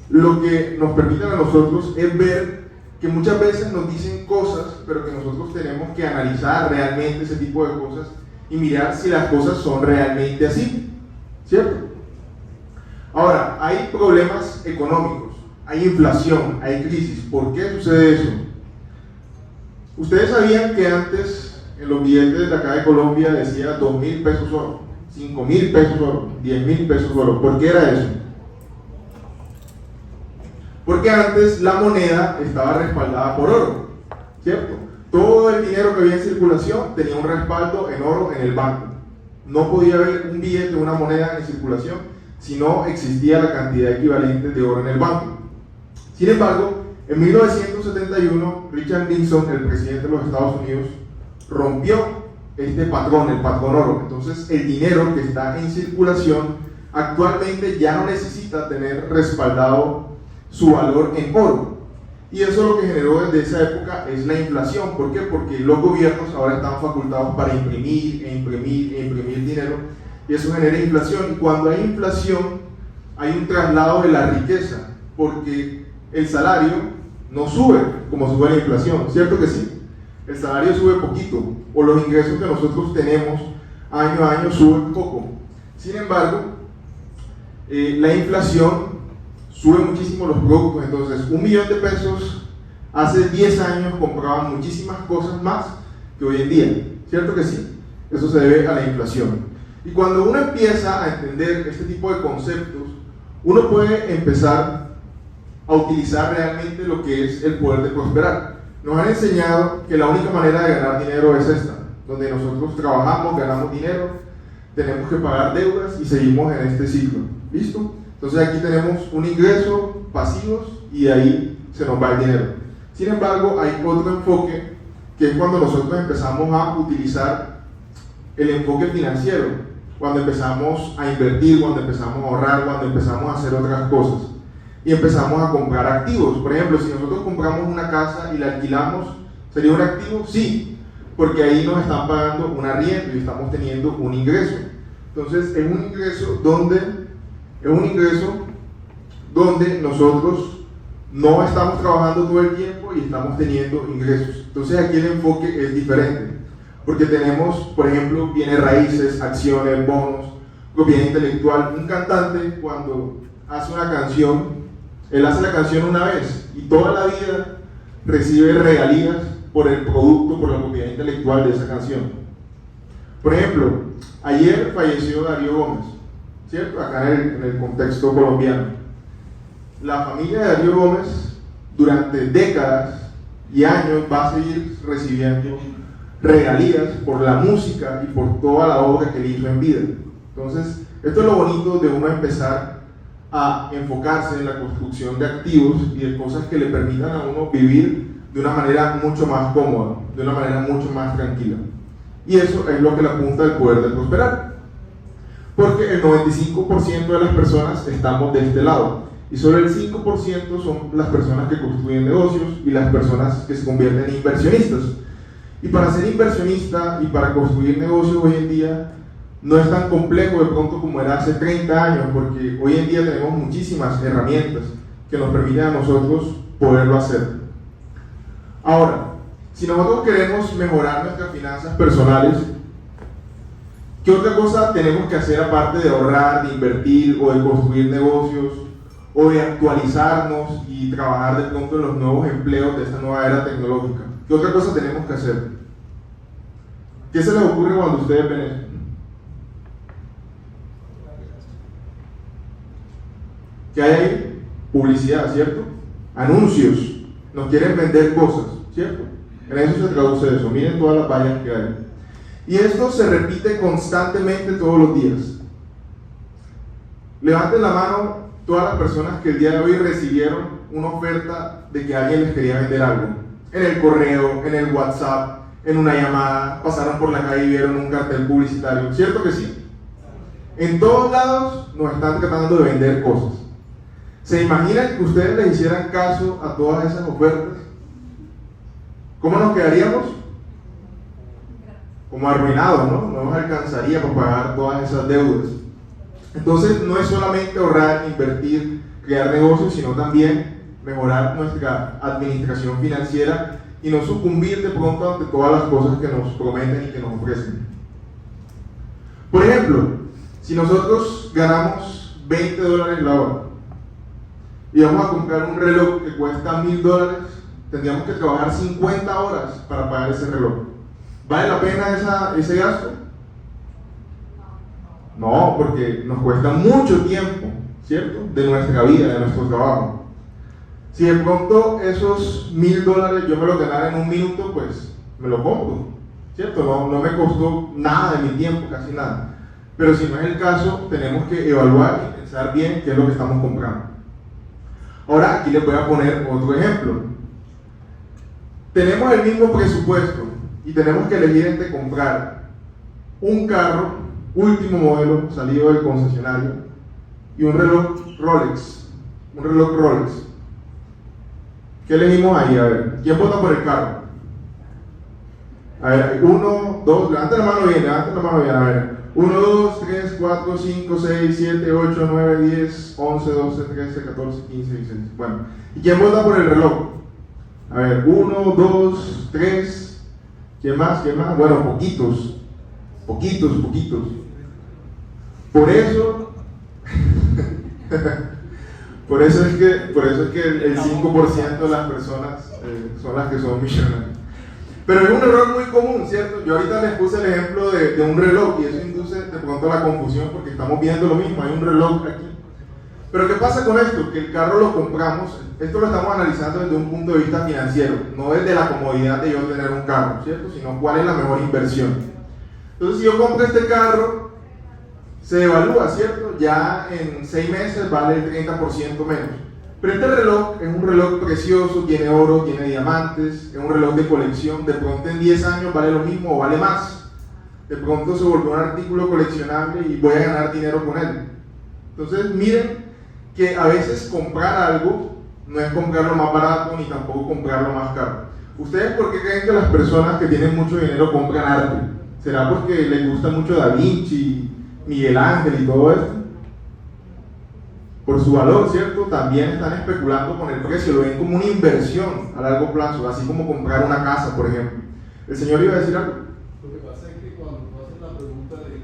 lo que nos permiten a nosotros es ver que muchas veces nos dicen cosas, pero que nosotros tenemos que analizar realmente ese tipo de cosas y mirar si las cosas son realmente así, ¿cierto? Ahora, hay problemas económicos, hay inflación, hay crisis. ¿Por qué sucede eso? Ustedes sabían que antes en los billetes de acá de Colombia decía 2.000 pesos oro, 5.000 pesos oro, 10.000 pesos oro. ¿Por qué era eso? Porque antes la moneda estaba respaldada por oro, ¿cierto? Todo el dinero que había en circulación tenía un respaldo en oro en el banco. No podía haber un billete, una moneda en circulación, si no existía la cantidad equivalente de oro en el banco. Sin embargo, En 1971, Richard Nixon, el presidente de los Estados Unidos, rompió este patrón, el patrón oro. Entonces, el dinero que está en circulación actualmente ya no necesita tener respaldado su valor en oro. Y eso lo que generó desde esa época es la inflación. ¿Por qué? Porque los gobiernos ahora están facultados para imprimir dinero, y eso genera inflación. Y cuando hay inflación, hay un traslado de la riqueza, porque el salario no sube como sube la inflación, ¿cierto que sí? El salario sube poquito, o los ingresos que nosotros tenemos año a año suben poco. Sin embargo, la inflación sube muchísimo los productos. Entonces, $1.000.000 hace 10 años compraban muchísimas cosas más que hoy en día, ¿cierto que sí? Eso se debe a la inflación. Y cuando uno empieza a entender este tipo de conceptos, uno puede empezar a utilizar realmente lo que es el poder de prosperar. Nos han enseñado que la única manera de ganar dinero es esta, donde nosotros trabajamos, ganamos dinero, tenemos que pagar deudas y seguimos en este ciclo. ¿Listo? Entonces aquí tenemos un ingreso, pasivos, y de ahí se nos va el dinero. Sin embargo, hay otro enfoque, que es cuando nosotros empezamos a utilizar el enfoque financiero, cuando empezamos a invertir, cuando empezamos a ahorrar, cuando empezamos a hacer otras cosas y empezamos a comprar activos. Por ejemplo, si nosotros compramos una casa y la alquilamos, ¿sería un activo? Sí, porque ahí nos están pagando un arriendo y estamos teniendo un ingreso. Entonces es un ingreso donde nosotros no estamos trabajando todo el tiempo y estamos teniendo ingresos. Entonces aquí el enfoque es diferente, porque tenemos, por ejemplo, bienes raíces, acciones, bonos, propiedad intelectual. Un cantante, cuando hace una canción, él hace la canción una vez y toda la vida recibe regalías por el producto, por la propiedad intelectual de esa canción. Por ejemplo, ayer falleció Darío Gómez, ¿cierto? Acá en el contexto colombiano. La familia de Darío Gómez durante décadas y años va a seguir recibiendo regalías por la música y por toda la obra que él hizo en vida. Entonces, esto es lo bonito de uno empezar a enfocarse en la construcción de activos y de cosas que le permitan a uno vivir de una manera mucho más cómoda, de una manera mucho más tranquila. Y eso es lo que le apunta al poder de prosperar. Porque el 95% de las personas estamos de este lado y solo el 5% son las personas que construyen negocios y las personas que se convierten en inversionistas. Y para ser inversionista y para construir negocios hoy en día no es tan complejo de pronto como era hace 30 años, porque hoy en día tenemos muchísimas herramientas que nos permiten a nosotros poderlo hacer. Ahora, si nosotros queremos mejorar nuestras finanzas personales, ¿qué otra cosa tenemos que hacer aparte de ahorrar, de invertir o de construir negocios o de actualizarnos y trabajar de pronto en los nuevos empleos de esta nueva era tecnológica? ¿Qué otra cosa tenemos que hacer? ¿Qué se les ocurre cuando ustedes ven esto? ¿Qué hay ahí? Publicidad, ¿cierto? Anuncios. Nos quieren vender cosas, ¿cierto? En eso se traduce eso. Miren todas las vallas que hay. Y esto se repite constantemente todos los días. Levanten la mano todas las personas que el día de hoy recibieron una oferta de que alguien les quería vender algo. En el correo, en el WhatsApp, en una llamada, pasaron por la calle y vieron un cartel publicitario. ¿Cierto que sí? En todos lados nos están tratando de vender cosas. ¿Se imaginan que ustedes les hicieran caso a todas esas ofertas? ¿Cómo nos quedaríamos? Como arruinados, ¿no? No nos alcanzaría para pagar todas esas deudas. Entonces, no es solamente ahorrar, invertir, crear negocios, sino también mejorar nuestra administración financiera y no sucumbir de pronto ante todas las cosas que nos prometen y que nos ofrecen. Por ejemplo, si nosotros ganamos $20 la hora y vamos a comprar un reloj que cuesta $1.000, tendríamos que trabajar 50 horas para pagar ese reloj. ¿Vale la pena ese gasto? No, porque nos cuesta mucho tiempo, ¿cierto? De nuestra vida, de nuestro trabajo. Si de pronto esos $1.000 yo me los ganara en un minuto, pues me lo compro, ¿cierto? No me costó nada de mi tiempo, casi nada. Pero si no es el caso, tenemos que evaluar y pensar bien qué es lo que estamos comprando. Ahora aquí les voy a poner otro ejemplo. Tenemos el mismo presupuesto y tenemos que elegir entre comprar un carro último modelo salido del concesionario y un reloj Rolex. ¿Qué elegimos ahí? A ver, ¿quién vota por el carro? A ver, 1, 2, levanten la mano bien, a ver. 1, 2, 3, 4, 5, 6, 7, 8, 9, 10, 11, 12, 13, 14, 15, 16. Bueno, ¿y quién vota por el reloj? A ver, 1, 2, 3. ¿Quién más? Bueno, poquitos. Por eso es que el 5% de las personas son las que son millonarias. Pero es un error muy común, ¿cierto? Yo ahorita les puse el ejemplo de un reloj y eso induce de pronto la confusión porque estamos viendo lo mismo, hay un reloj aquí. Pero ¿qué pasa con esto? Que el carro lo compramos, esto lo estamos analizando desde un punto de vista financiero, no desde la comodidad de yo tener un carro, ¿cierto? Sino cuál es la mejor inversión. Entonces si yo compro este carro, se evalúa, ¿cierto? Ya en 6 meses vale el 30% menos. Pero este reloj es un reloj precioso, tiene oro, tiene diamantes, es un reloj de colección, de pronto en 10 años vale lo mismo o vale más. De pronto se volvió un artículo coleccionable y voy a ganar dinero con él. Entonces miren que a veces comprar algo no es comprar lo más barato ni tampoco comprar lo más caro. ¿Ustedes por qué creen que las personas que tienen mucho dinero compran arte? ¿Será porque les gusta mucho Da Vinci, Miguel Ángel y todo esto? Por su valor, ¿cierto? También están especulando con el precio, lo ven como una inversión a largo plazo, así como comprar una casa, por ejemplo. ¿El señor iba a decir algo? Lo que pasa es que cuando tú haces la pregunta de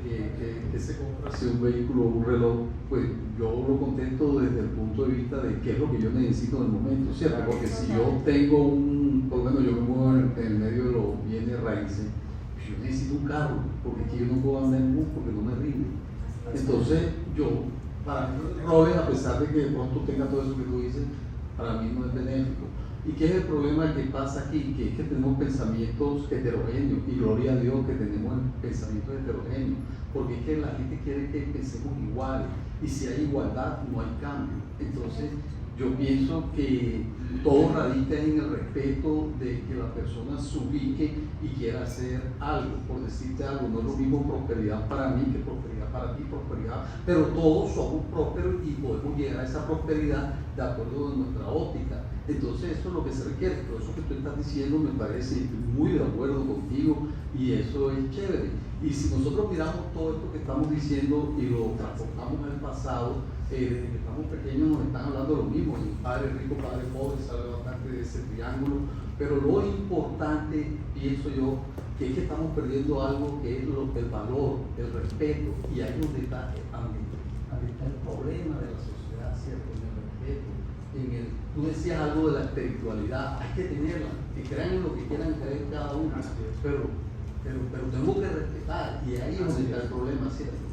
que se compra si un vehículo o un reloj, pues yo lo contesto desde el punto de vista de qué es lo que yo necesito en el momento, ¿cierto? Porque si yo tengo por lo menos yo me muevo en medio de los bienes raíces, pues yo necesito un carro, porque aquí yo no puedo andar en bus porque no me rinde. Entonces para mí Robert, a pesar de que de pronto tenga todo eso que tú dices, para mí no es benéfico. ¿Y qué es el problema que pasa aquí? Que es que tenemos pensamientos heterogéneos, y gloria a Dios que tenemos pensamientos heterogéneos, porque es que la gente quiere que pensemos igual, y si hay igualdad no hay cambio. Entonces yo pienso que todo radica en el respeto de que la persona se ubique y quiera hacer algo. Por decirte algo, no es lo mismo prosperidad para mí que prosperidad para ti, pero todos somos prósperos y podemos llegar a esa prosperidad de acuerdo a nuestra óptica. Entonces eso es lo que se requiere. Pero eso que tú estás diciendo me parece muy de acuerdo contigo y eso es chévere. Y si nosotros miramos todo esto que estamos diciendo y lo transportamos al pasado, desde que estamos pequeños nos están hablando lo mismo, el padre rico, padre pobre, sale bastante de ese triángulo, pero lo importante, pienso yo, que es que estamos perdiendo algo que es el valor, el respeto, y ahí es donde está el problema de la sociedad, ¿cierto? En el respeto, tú decías algo de la espiritualidad, hay que tenerla, que crean en lo que quieran creer cada uno, pero tenemos que respetar, y ahí es donde está el problema, ¿cierto?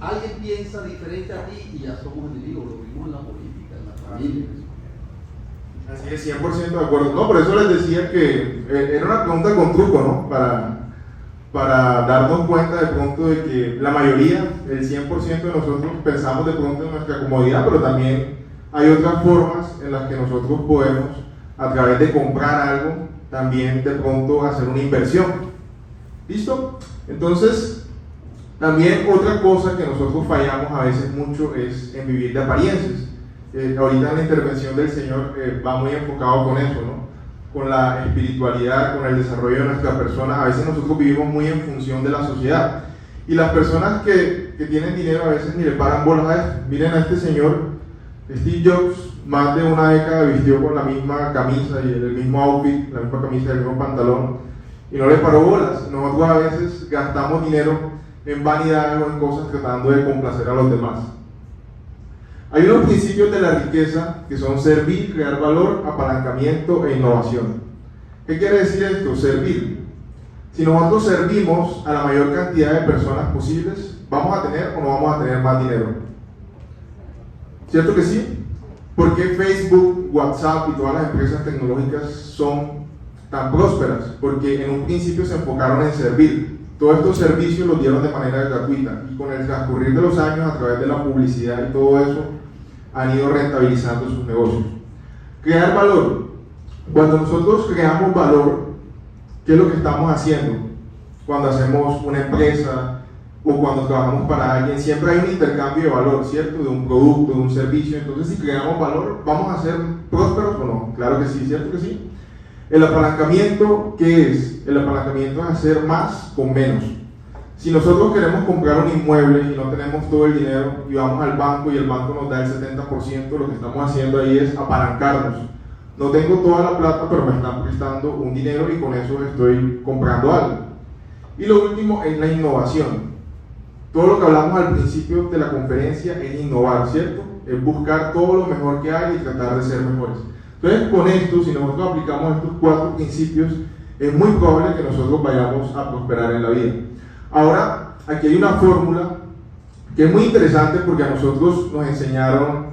Alguien piensa diferente a ti y ya somos enemigos, lo vimos en la política, en la familia. Así es, 100% de acuerdo. No, por eso les decía que era una pregunta con truco, ¿no? Para darnos cuenta de pronto de que la mayoría, el 100% de nosotros pensamos de pronto en nuestra comodidad, pero también hay otras formas en las que nosotros podemos, a través de comprar algo, también de pronto hacer una inversión. ¿Listo? Entonces, también otra cosa que nosotros fallamos a veces mucho es en vivir de apariencias. Ahorita en la intervención del Señor va muy enfocado con eso, ¿no? Con la espiritualidad, con el desarrollo de nuestra persona. A veces nosotros vivimos muy en función de la sociedad. Y las personas que tienen dinero a veces ni le paran bolas a esto. Miren a este señor, Steve Jobs, más de una década vistió con la misma camisa y el mismo outfit, la misma camisa y el mismo pantalón, y no le paró bolas. Nosotros a veces gastamos dinero en vanidad o en cosas tratando de complacer a los demás. Hay unos principios de la riqueza que son servir, crear valor, apalancamiento e innovación. ¿Qué quiere decir esto? Servir. Si nosotros servimos a la mayor cantidad de personas posibles, ¿vamos a tener o no vamos a tener más dinero? ¿Cierto que sí? ¿Por qué Facebook, WhatsApp y todas las empresas tecnológicas son tan prósperas? Porque en un principio se enfocaron en servir. Todos estos servicios los dieron de manera gratuita y con el transcurrir de los años, a través de la publicidad y todo eso, han ido rentabilizando sus negocios. Crear valor. Cuando nosotros creamos valor, ¿qué es lo que estamos haciendo? Cuando hacemos una empresa o cuando trabajamos para alguien, siempre hay un intercambio de valor, ¿cierto? De un producto, de un servicio. Entonces, si creamos valor, ¿vamos a ser prósperos o no? Claro que sí, ¿cierto que sí? El apalancamiento, ¿qué es? El apalancamiento es hacer más con menos. Si nosotros queremos comprar un inmueble y no tenemos todo el dinero y vamos al banco y el banco nos da el 70%, lo que estamos haciendo ahí es apalancarnos. No tengo toda la plata, pero me están prestando un dinero y con eso estoy comprando algo. Y lo último es la innovación. Todo lo que hablamos al principio de la conferencia es innovar, ¿cierto? Es buscar todo lo mejor que hay y tratar de ser mejores. Entonces, con esto, si nosotros aplicamos estos 4 principios, es muy probable que nosotros vayamos a prosperar en la vida. Ahora, aquí hay una fórmula que es muy interesante porque a nosotros nos enseñaron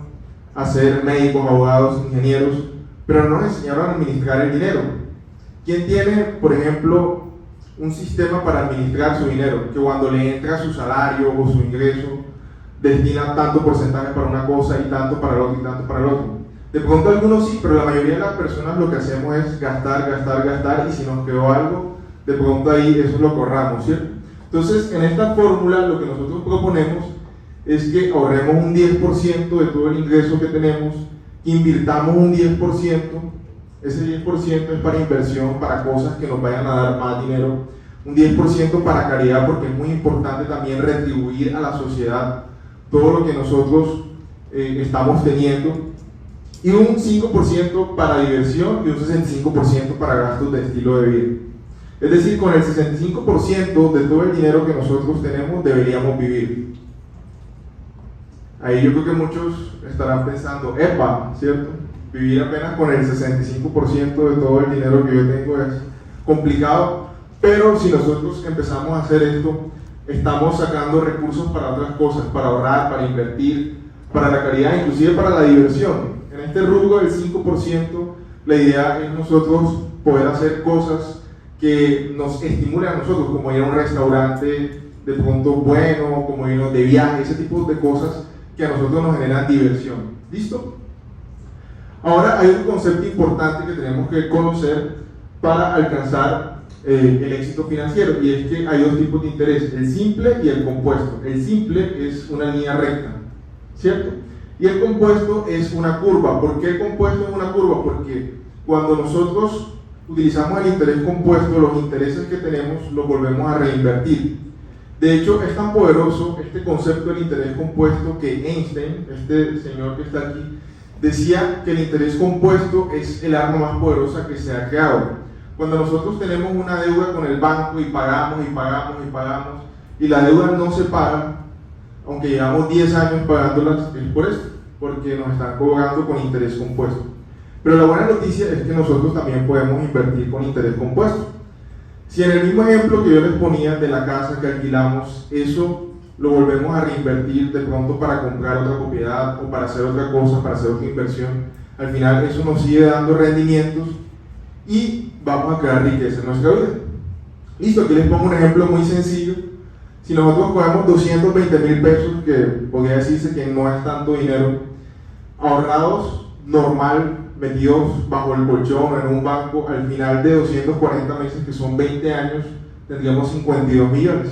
a ser médicos, abogados, ingenieros, pero no nos enseñaron a administrar el dinero. ¿Quién tiene, por ejemplo, un sistema para administrar su dinero? Que cuando le entra su salario o su ingreso, destina tanto porcentaje para una cosa y tanto para el otro y tanto para el otro. De pronto algunos sí, pero la mayoría de las personas lo que hacemos es gastar, gastar, gastar, y si nos quedó algo, de pronto ahí eso lo corramos, ¿cierto? Entonces, en esta fórmula lo que nosotros proponemos es que ahorremos un 10% de todo el ingreso que tenemos, invirtamos un 10%, ese 10% es para inversión, para cosas que nos vayan a dar más dinero, un 10% para caridad, porque es muy importante también retribuir a la sociedad todo lo que nosotros estamos teniendo, y un 5% para diversión y un 65% para gastos de estilo de vida. Es decir, con el 65% de todo el dinero que nosotros tenemos deberíamos vivir. Ahí yo creo que muchos estarán pensando, ¡epa!, ¿cierto? Vivir apenas con el 65% de todo el dinero que yo tengo es complicado, pero si nosotros empezamos a hacer esto, estamos sacando recursos para otras cosas, para ahorrar, para invertir, para la caridad, inclusive para la diversión. En este rubro del 5%, la idea es nosotros poder hacer cosas que nos estimulen a nosotros, como ir a un restaurante de pronto bueno, como irnos de viaje, ese tipo de cosas que a nosotros nos generan diversión. ¿Listo? Ahora hay un concepto importante que tenemos que conocer para alcanzar el éxito financiero, y es que hay 2 tipos de interés, el simple y el compuesto. El simple es una línea recta, ¿cierto? Y el compuesto es una curva. ¿Por qué el compuesto es una curva? Porque cuando nosotros utilizamos el interés compuesto, los intereses que tenemos los volvemos a reinvertir. De hecho, es tan poderoso este concepto del interés compuesto que Einstein, este señor que está aquí, decía que el interés compuesto es el arma más poderosa que se ha creado. Cuando nosotros tenemos una deuda con el banco y pagamos y pagamos y pagamos, y la deuda no se paga, aunque llevamos 10 años pagándolas, es por esto, porque nos están cobrando con interés compuesto. Pero la buena noticia es que nosotros también podemos invertir con interés compuesto. Si en el mismo ejemplo que yo les ponía de la casa que alquilamos, eso lo volvemos a reinvertir de pronto para comprar otra propiedad o para hacer otra cosa, para hacer otra inversión, al final eso nos sigue dando rendimientos y vamos a crear riqueza en nuestra vida. Listo, aquí les pongo un ejemplo muy sencillo. Si nosotros cogemos 220,000 pesos, que podría decirse que no es tanto dinero, ahorrados normal, metidos bajo el colchón o en un banco, al final de 240 meses, que son 20 años, tendríamos 52 millones.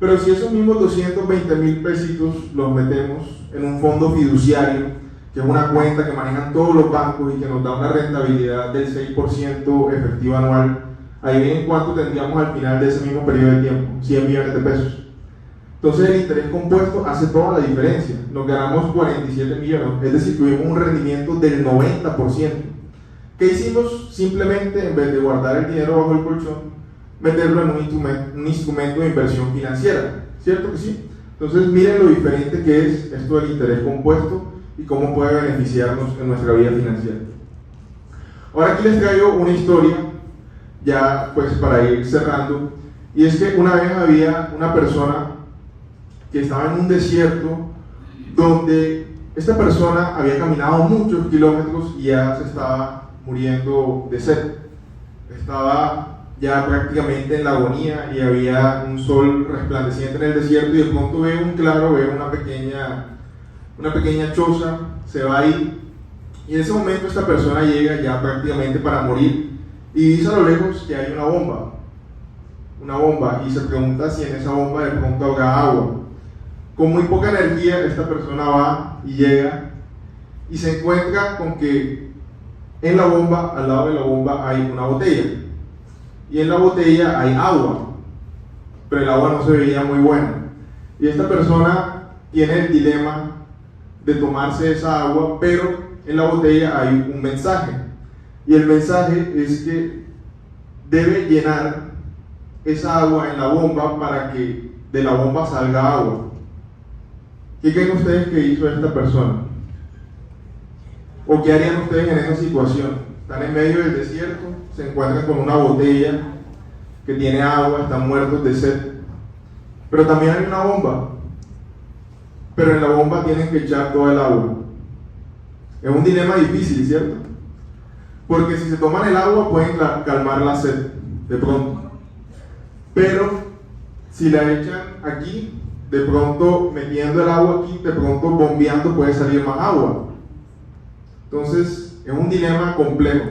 Pero si esos mismos 220,000 pesitos los metemos en un fondo fiduciario, que es una cuenta que manejan todos los bancos y que nos da una rentabilidad del 6% efectiva anual, ahí vienen cuánto tendríamos al final de ese mismo periodo de tiempo, 100 millones de pesos. Entonces el interés compuesto hace toda la diferencia, nos ganamos 47 millones, es decir, tuvimos un rendimiento del 90%. ¿Qué hicimos? Simplemente, en vez de guardar el dinero bajo el colchón, meterlo en un instrumento de inversión financiera, ¿cierto que sí? Entonces miren lo diferente que es esto del interés compuesto y cómo puede beneficiarnos en nuestra vida financiera. Ahora aquí les traigo una historia, ya pues para ir cerrando, y es que una vez había una persona que estaba en un desierto donde esta persona había caminado muchos kilómetros y ya se estaba muriendo de sed. Estaba ya prácticamente en la agonía y había un sol resplandeciente en el desierto, y de pronto ve un claro, ve una pequeña choza, se va ahí Y en ese momento esta persona llega ya prácticamente para morir y dice a lo lejos que hay una bomba, y se pregunta si en esa bomba de pronto habrá agua. Con muy poca energía esta persona va y llega y se encuentra con que en la bomba, al lado de la bomba hay una botella, y en la botella hay agua, pero el agua no se veía muy buena, y esta persona tiene el dilema de tomarse esa agua, pero en la botella hay un mensaje, y el mensaje es que debe llenar esa agua en la bomba para que de la bomba salga agua. ¿Qué creen ustedes que hizo esta persona? ¿O qué harían ustedes en esa situación? Están en medio del desierto, se encuentran con una botella que tiene agua, están muertos de sed, pero también hay una bomba, pero en la bomba tienen que echar todo el agua. Es un dilema difícil, ¿cierto? Porque si se toman el agua pueden calmar la sed de pronto, pero si la echan aquí, de pronto metiendo el agua aquí, de pronto bombeando puede salir más agua. Entonces es un dilema complejo.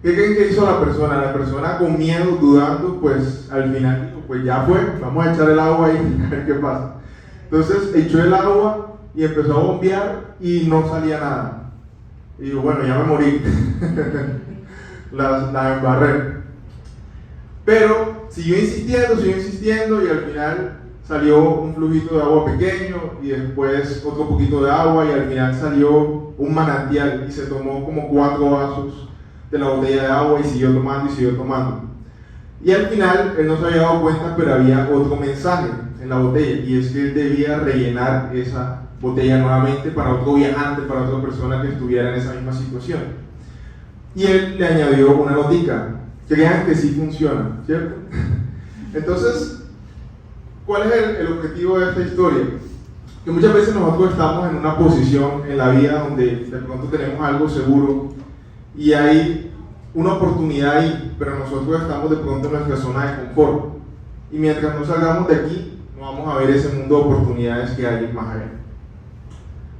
¿Qué creen que hizo la persona? La persona con miedo, dudando, pues al final dijo, pues ya fue, vamos a echar el agua ahí a ver qué pasa. Entonces echó el agua y empezó a bombear y no salía nada. Y digo, bueno, ya me morí. la embarré. Pero siguió insistiendo y al final salió un flujito de agua pequeño y después otro poquito de agua y al final salió un manantial y se tomó como 4 vasos de la botella de agua y siguió tomando. Y al final él no se había dado cuenta, pero había otro mensaje en la botella, y es que él debía rellenar esa botella nuevamente para otro viajante, para otra persona que estuviera en esa misma situación. Y él le añadió una notica: crean que sí funciona, ¿cierto? Entonces, ¿cuál es el objetivo de esta historia? Que muchas veces nosotros estamos en una posición en la vida donde de pronto tenemos algo seguro y hay una oportunidad ahí, pero nosotros estamos de pronto en nuestra zona de confort, y mientras no salgamos de aquí no vamos a ver ese mundo de oportunidades que hay más allá.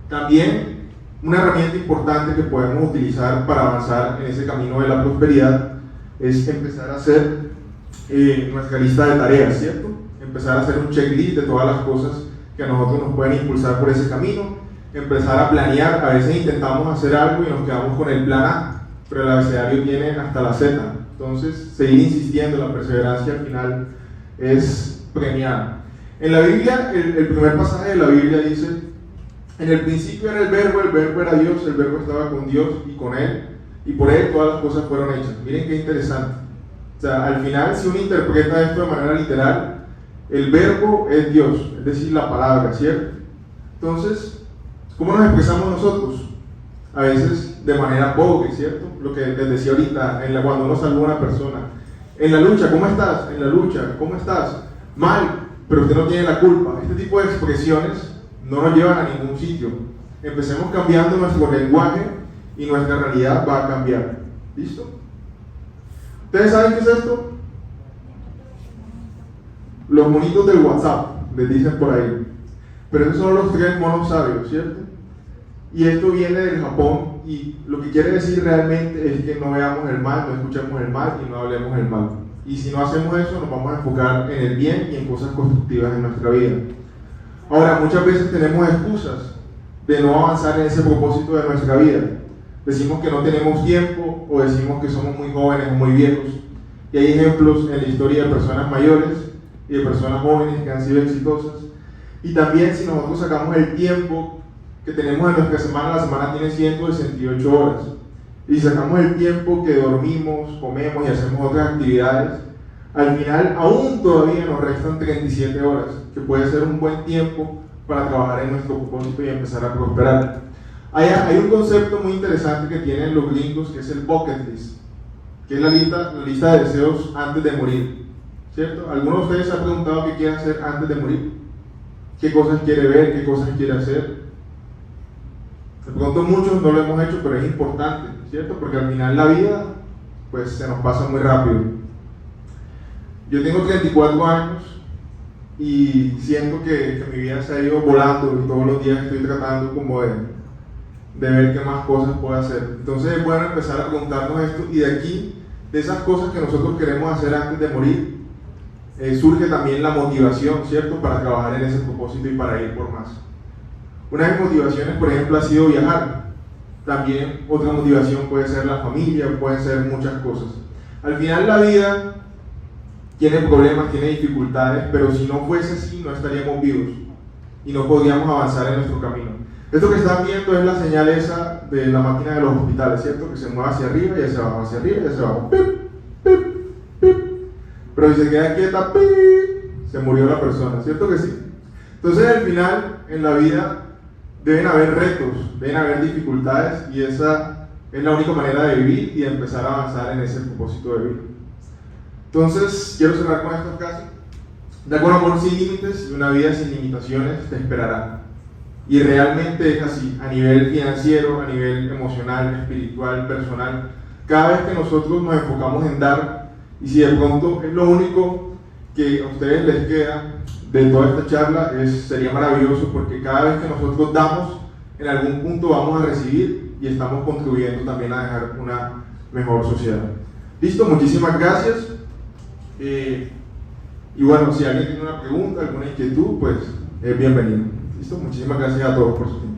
También una herramienta importante que podemos utilizar para avanzar en ese camino de la prosperidad es empezar a hacer nuestra lista de tareas, ¿cierto? Empezar a hacer un checklist de todas las cosas que a nosotros nos pueden impulsar por ese camino, empezar a planear. A veces intentamos hacer algo y nos quedamos con el plan A, pero el abecedario tiene hasta la Z, entonces seguir insistiendo, la perseverancia al final es premiada. En la Biblia, el primer pasaje de la Biblia dice: en el principio era el verbo era Dios, el verbo estaba con Dios y con Él, y por Él todas las cosas fueron hechas. Miren qué interesante. O sea, al final, si uno interpreta esto de manera literal, el verbo es Dios, es decir, la palabra, ¿cierto? Entonces, ¿cómo nos expresamos nosotros? A veces de manera pobre, ¿cierto? Lo que les decía ahorita, cuando uno saluda a una persona. En la lucha, ¿cómo estás? En la lucha, ¿cómo estás? Mal, pero usted no tiene la culpa. Este tipo de expresiones no nos llevan a ningún sitio. Empecemos cambiando nuestro lenguaje y nuestra realidad va a cambiar. ¿Listo? ¿Ustedes saben qué es esto? Los monitos del WhatsApp, les dicen por ahí. Pero esos son los 3 monos sabios, ¿cierto? Y esto viene del Japón, y lo que quiere decir realmente es que no veamos el mal, no escuchemos el mal y no hablemos el mal. Y si no hacemos eso, nos vamos a enfocar en el bien y en cosas constructivas en nuestra vida. Ahora, muchas veces tenemos excusas de no avanzar en ese propósito de nuestra vida. Decimos que no tenemos tiempo, o decimos que somos muy jóvenes o muy viejos. Y hay ejemplos en la historia de personas mayores y de personas jóvenes que han sido exitosas. Y también, si nosotros sacamos el tiempo que tenemos en nuestra semana, la semana tiene 168 horas, y sacamos el tiempo que dormimos, comemos y hacemos otras actividades, al final aún todavía nos restan 37 horas, que puede ser un buen tiempo para trabajar en nuestro propósito y empezar a prosperar. Hay un concepto muy interesante que tienen los gringos, que es el bucket list, que es la lista de deseos antes de morir, ¿cierto? ¿Alguno de ustedes se ha preguntado qué quiere hacer antes de morir? ¿Qué cosas quiere ver? ¿Qué cosas quiere hacer? De pronto muchos no lo hemos hecho, pero es importante, ¿cierto? Porque al final la vida, pues, se nos pasa muy rápido. Yo tengo 34 años y siento que mi vida se ha ido volando, y todos los días estoy tratando como de ver qué más cosas puede hacer. Entonces es bueno empezar a preguntarnos esto, y de aquí, de esas cosas que nosotros queremos hacer antes de morir, surge también la motivación, ¿cierto?, para trabajar en ese propósito y para ir por más. Una de mis motivaciones, por ejemplo, ha sido viajar. También otra motivación puede ser la familia, pueden ser muchas cosas. Al final la vida tiene problemas, tiene dificultades, pero si no fuese así no estaríamos vivos y no podríamos avanzar en nuestro camino. Esto que están viendo es la señal esa de la máquina de los hospitales, ¿cierto?, que se mueve hacia arriba y hacia abajo, hacia arriba y hacia abajo. ¡Pip, pip, pip! Pero si se queda quieta, ¡pip!, se murió la persona, ¿cierto que sí? Entonces al final en la vida deben haber retos, deben haber dificultades, y esa es la única manera de vivir y de empezar a avanzar en ese propósito de vida. Entonces quiero cerrar con esta frase: da con amor sin límites y una vida sin limitaciones te esperará. Y realmente es así, a nivel financiero, a nivel emocional, espiritual, personal. Cada vez que nosotros nos enfocamos en dar, y si de pronto es lo único que a ustedes les queda de toda esta charla, sería maravilloso, porque cada vez que nosotros damos, en algún punto vamos a recibir y estamos contribuyendo también a dejar una mejor sociedad. Listo, muchísimas gracias. Y bueno, si alguien tiene una pregunta, alguna inquietud, pues bienvenido. Listo, muchísimas gracias a todos por su tiempo.